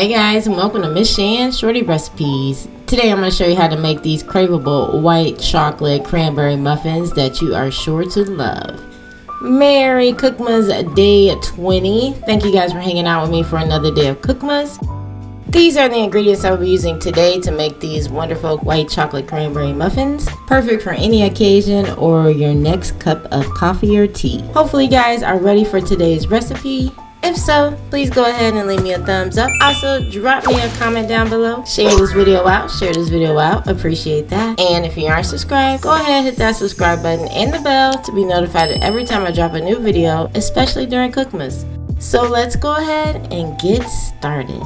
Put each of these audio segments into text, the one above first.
Hey guys, and welcome to Miss Shan's Shorty Recipes. Today I'm going to show you how to make these craveable white chocolate cranberry muffins that you are sure to love. Merry COOKMAS Day 20. Thank you guys for hanging out with me for another day of COOKMAS. These are the ingredients I will be using today to make these wonderful white chocolate cranberry muffins. Perfect for any occasion or your next cup of coffee or tea. Hopefully you guys are ready for today's recipe. If so, please go ahead and leave me a thumbs up. Also, drop me a comment down below. Share this video out. Appreciate that. And if you aren't subscribed, go ahead and hit that subscribe button and the bell to be notified every time I drop a new video, especially during COOKMAS. So let's go ahead and get started.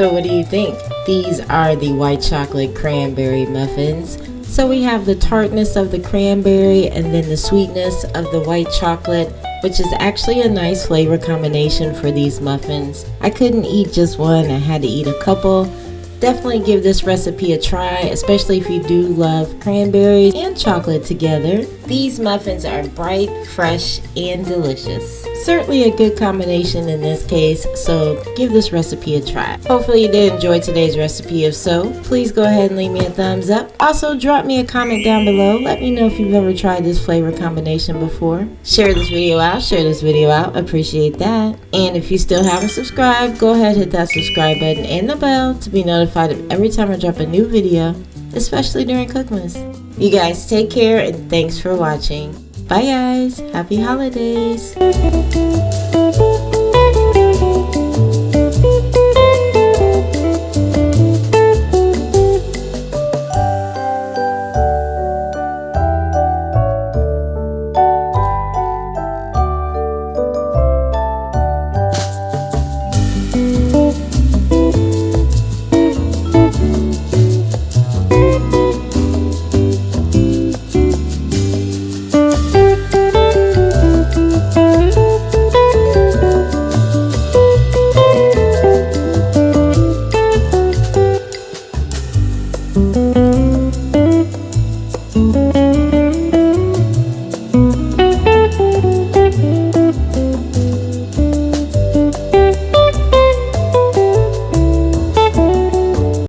So what do you think? These are the white chocolate cranberry muffins. So we have the tartness of the cranberry and then the sweetness of the white chocolate, which is actually a nice flavor combination for these muffins. I couldn't eat just one, I had to eat a couple. Definitely give this recipe a try, especially if you do love cranberries and chocolate together. These muffins are bright, fresh, and delicious. Certainly a good combination in this case, so give this recipe a try. Hopefully you did enjoy today's recipe. If so, please go ahead and leave me a thumbs up. Also, drop me a comment down below. Let me know if you've ever tried this flavor combination before. Share this video out. Appreciate that. And if you still haven't subscribed, go ahead and hit that subscribe button and the bell to be notified of every time I drop a new video, especially during Cookmas. You guys take care and thanks for watching. Bye guys. Happy holidays.